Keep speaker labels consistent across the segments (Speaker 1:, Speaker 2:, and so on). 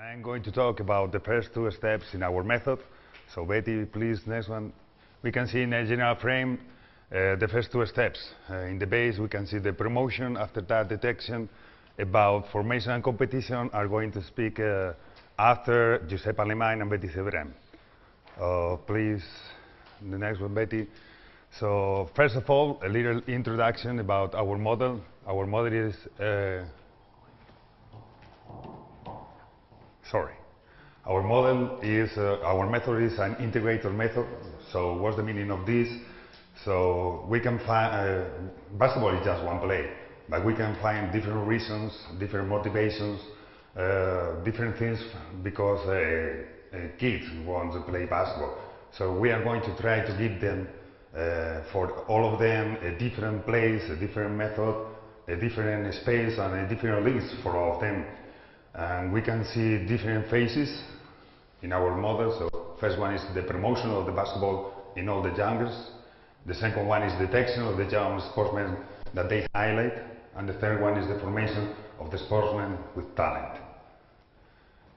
Speaker 1: I'm going to talk about the first two steps in our method. So Betty, please, next one. We can see in a general frame the first two steps. In the base, we can see the promotion. After that, detection. About formation and competition are going to speak after Giuseppe Alemany and Betty Severin. Please, the next one, Betty. So first of all, a little introduction about our model. Our model is Our method is an integrator method. So what's the meaning of this? So we can find, basketball is just one play, but we can find different reasons, different motivations, different things because kids want to play basketball. So we are going to try to give them, for all of them, a different place, a different method, a different space, and a different links for all of them. And we can see different phases in our model. So first one is the promotion of the basketball in all the youngers. The second one is detection of the young sportsmen that they highlight. And the third one is the formation of the sportsmen with talent.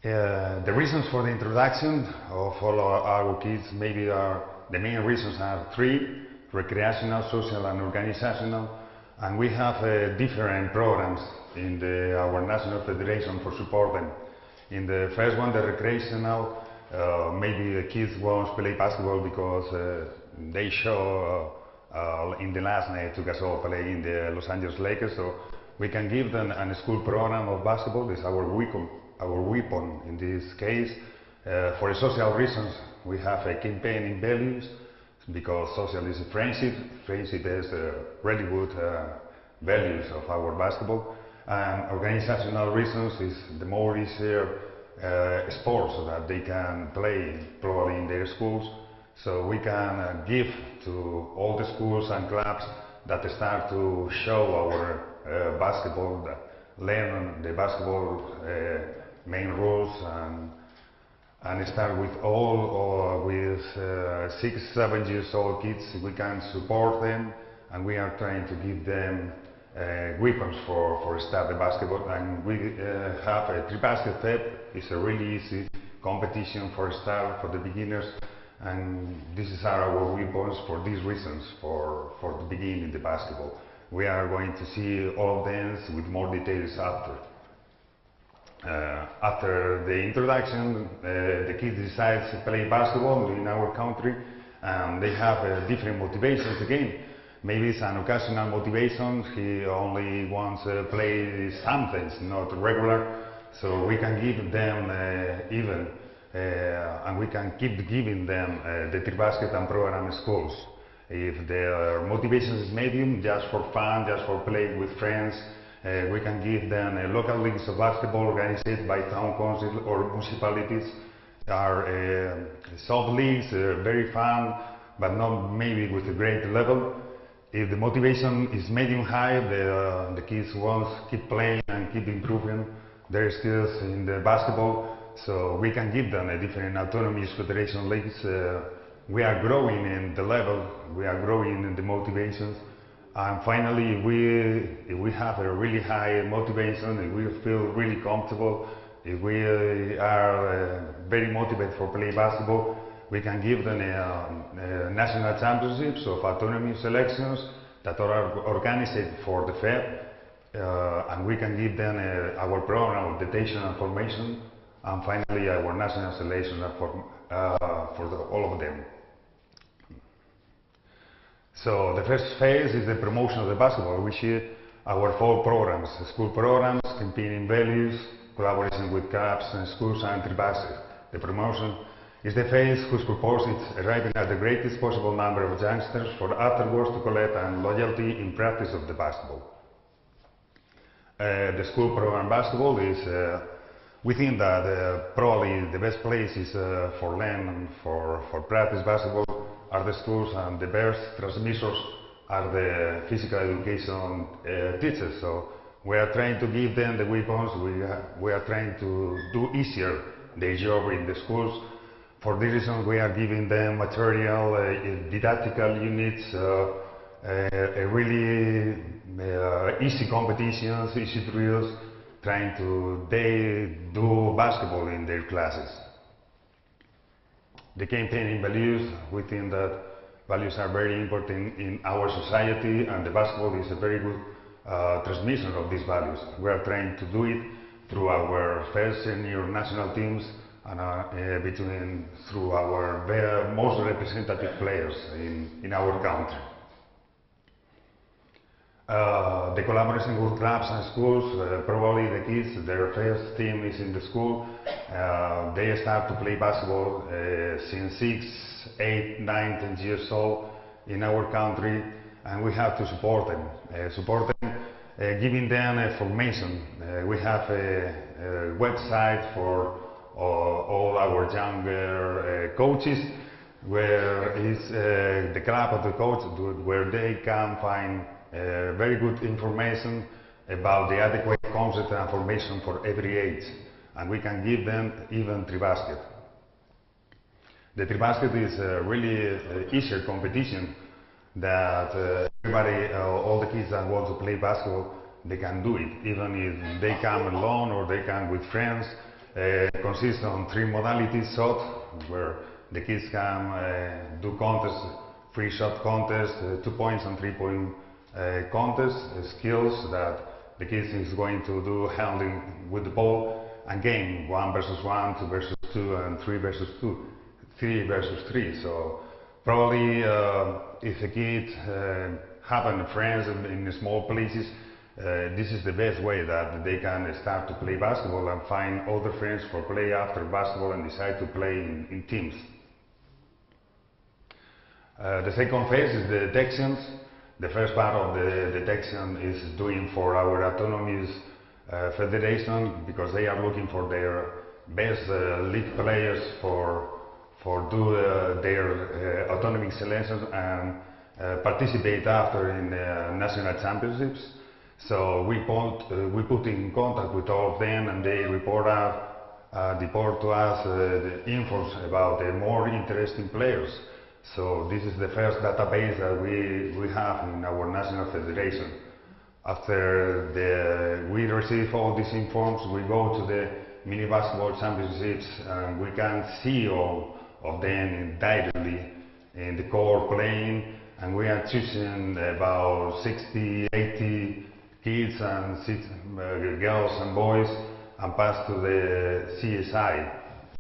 Speaker 1: The reasons for the introduction of all our kids maybe the main reasons are three: recreational, social, and organizational. And we have different programs in our national federation for support them. In the first one, the recreational, maybe the kids want to play basketball because they show in the last night to Gasol play in the Los Angeles Lakers. So we can give them a school program of basketball. This is our weapon in this case. For social reasons, we have a campaign in values because social is a friendship. Friendship is really good values of our basketball. And organizational reasons is the more easier sports that they can play probably in their schools. So we can give to all the schools and clubs that start to show our basketball, that learn the basketball main rules, and start with with 6-7 years old kids. We can support them, and we are trying to give them weapons for start the basketball. And we have a 3-basket step. It's a really easy competition for start for the beginners, and this is our weapons for these reasons for the beginning the basketball. We are going to see all of them with more details after. After the introduction, the kids decide to play basketball in our country, and they have different motivations again. Maybe it's an occasional motivation, he only wants to play something, not regular, so we can give them and we can keep giving them the 3-basket and program schools. If their motivation is medium, just for fun, just for playing with friends, we can give them local leagues of basketball organized by town council or municipalities. Are soft leagues, very fun, but not maybe with a great level. If the motivation is medium high, the kids want to keep playing and keep improving their skills in the basketball. So we can give them a different autonomous federation leagues. We are growing in the level, we are growing in the motivations. And finally, if we have a really high motivation, if we feel really comfortable, if we are very motivated for playing basketball, we can give them national championships of autonomy selections that are organized for the Fed, and we can give them our program of detention and formation, and finally our national selection for all of them. So the first phase is the promotion of the basketball. We see our 4 programs: school programs, campaigning values, collaboration with clubs and schools, and 3-basket. The promotion is the phase whose purpose is arriving at the greatest possible number of youngsters for afterwards to collect and loyalty in practice of the basketball. The school program basketball is, we think that probably the best place is for learn and for practice basketball are the schools, and the best transmitters are the physical education teachers. So we are trying to give them the weapons, we are trying to do easier their job in the schools. For this reason, we are giving them material, didactical units, really easy competitions, easy drills, trying to do basketball in their classes. The campaigning values, we think that values are very important in our society, and the basketball is a very good transmission of these values. We are trying to do it through our first senior national teams and through our most representative players in our country. The collaboration with clubs and schools, probably the kids, their first team is in the school. They start to play basketball since 6, 8, 9, 10 years old in our country, and we have to support them, giving them formation. We have a website for all our younger coaches, where is the club of the coach, where they can find very good information about the adequate concept and formation for every age, and we can give them even tri-basket. The tri-basket is a really easier competition that everybody, all the kids that want to play basketball, they can do it, even if they come alone or they come with friends. Consists on 3 modalities: shot, where the kids can do contests, free shot contest, 2 points and 3-point contest, skills that the kids is going to do handling with the ball, and game 1 versus 1, 2 versus 2, and 3 versus 2, 3 versus 3. So probably if a kid have friends in small places, this is the best way that they can start to play basketball and find other friends for play after basketball and decide to play in teams. The second phase is the detections. The first part of the detection is doing for our autonomous federation, because they are looking for their best league players for do their autonomic selections and participate after in national championships. So we put in contact with all of them, and they report to us the infos about the more interesting players. So this is the first database that we have in our national federation. After we receive all these informs, we go to the mini basketball championships, and we can see all of them directly in the court playing, and we are choosing about 60, 80 kids and girls and boys, and pass to the CSI.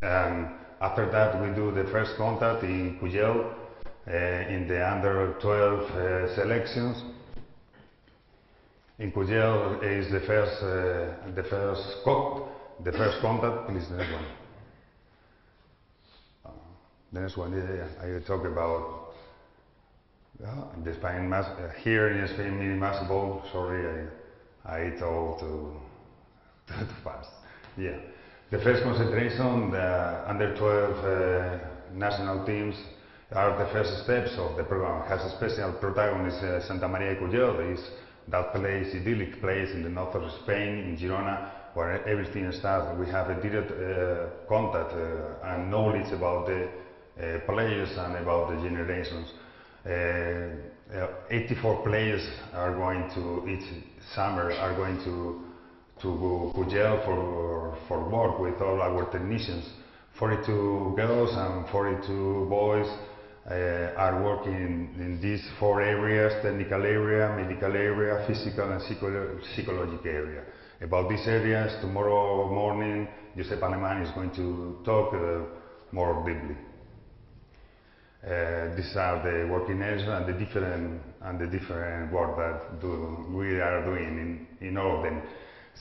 Speaker 1: And after that, we do the first contact in Cuyel in the under 12 selections. In Cuyel is the first contact. Please, the next one. The next one, yeah. I talk about the Spain here in Spain mini basketball. Sorry, I told too fast. Yeah. The first concentration, the under 12 national teams, are the first steps of the program. It has a special protagonist, Santa Maria de Cuyel, that place, idyllic place in the north of Spain, in Girona, where everything starts. We have a direct contact and knowledge about the players and about the generations. 84 players are going to, each summer, are going to Cuyel for work with all our technicians. 42 girls and 42 boys are working in these 4 areas: technical area, medical area, physical and psychological area. About these areas, tomorrow morning, Josep Aleman is going to talk more deeply. These are the working areas and the different work that we are doing in all of them.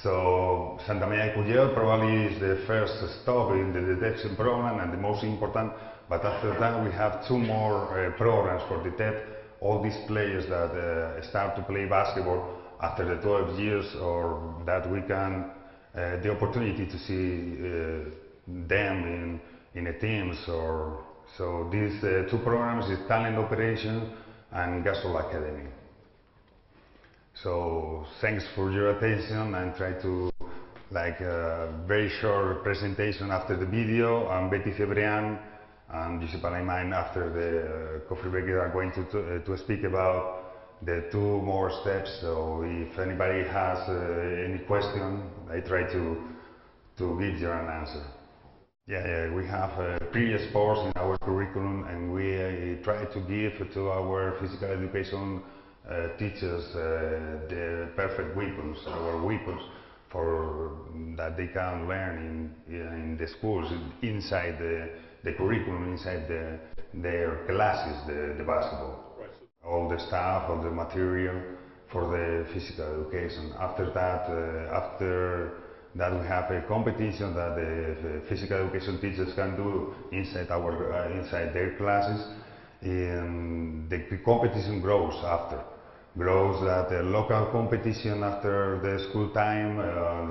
Speaker 1: So Santa Maria de Cuyel probably is the first stop in the detection program and the most important, but after that we have 2 more programs for detect all these players that start to play basketball after the 12 years, or that we can the opportunity to see them in a teams. Or so these 2 programs is Talent Operation and Gasol Academy. So thanks for your attention, and try to like a very short presentation after the video, and Betty Cebrián and Josep Aleman after the coffee break are going to speak about the two more steps. So if anybody has any question, I try to give you an answer. Yeah, we have pre-sports in our curriculum, and we try to give to our physical education teachers the perfect weapons, our weapons, for that they can learn in the schools, inside the curriculum, inside their classes, the basketball.
Speaker 2: Right.
Speaker 1: All the stuff, all the material for the physical education. After that we have a competition that the physical education teachers can do inside inside their classes. And the competition grows that local competition after the school time,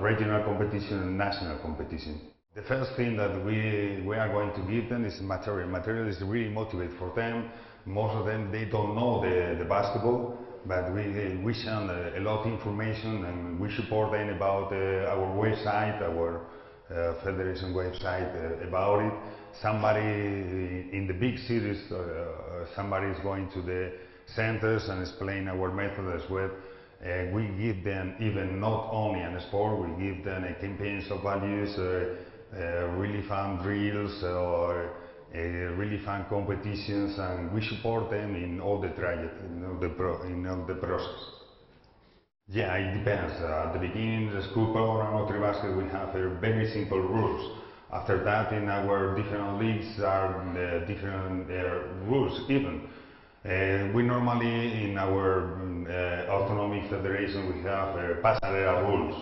Speaker 1: regional competition, and national competition. The first thing that we are going to give them is material. Material is really motivate for them. Most of them, they don't know the basketball, but we send a lot of information, and we support them about our website, our federation website, about it. Somebody in the big cities, somebody is going to the centers and explain our method as well. We give them even not only an sport, we give them campaigns of values, really fun drills, or really fun competitions, and we support them in all the in all the process. Yeah, it depends. At the beginning, the school program of Tribasket, we have very simple rules. After that, in our different leagues are different rules even. We normally, in our autonomic federation, we have pasarela rules.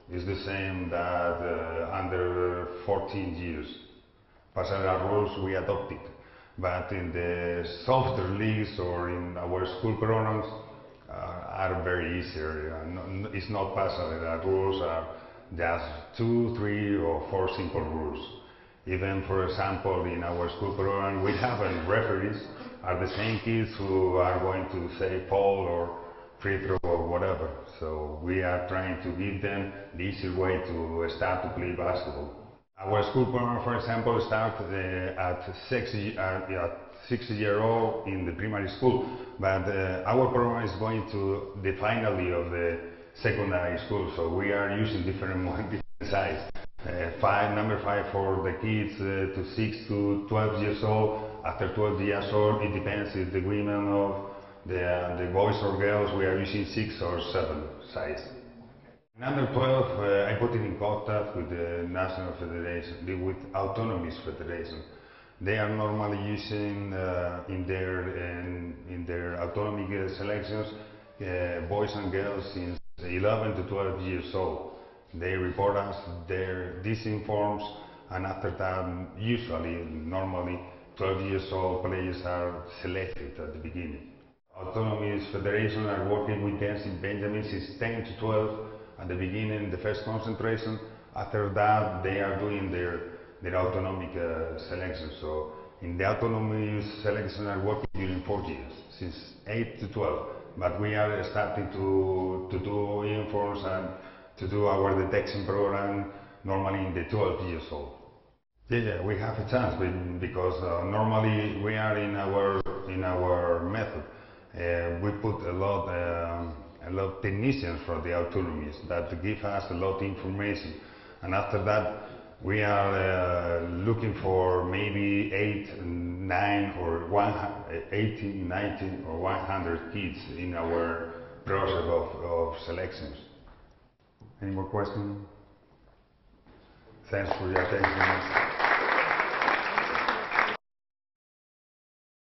Speaker 1: It's the same that under 14 years. Pasarela rules we adopted. But in the softer leagues or in our school programs are very easier. It's not pasarela rules, are just 2, 3 or 4 simple rules. Even, for example, in our school program, we have referees are the same kids who are going to say foul or free throw or whatever. So we are trying to give them the easy way to start to play basketball. Our school program, for example, starts at 6-year-old in the primary school, but our program is going to the final year of the secondary school, so we are using different size. Number 5 for the kids to 6 to 12 years old. After 12 years old, it depends if the women or the boys or girls, we are using 6 or 7 size. In under 12, I put it in contact with the National Federation, with Autonomous Federation. They are normally using in their autonomic selections boys and girls since 11 to 12 years old. They report us these informs, and after that, usually, normally, 12 years old players are selected at the beginning. Autonomous Federation are working with them in Benjamin since 10 to 12 at the beginning, the first concentration. After that, they are doing their autonomic selection. So in the autonomous selection are working during 4 years, since 8 to 12. But we are starting to do informs and to do our detection program normally in the 12 years old. Yeah, we have a chance because normally we are in our method. We put a lot of technicians from the autonomies that give us a lot of information, and after that we are looking for maybe 8, 9 or 80, 90 or 100 kids in our process of selections. Any more questions? Thanks for your attention.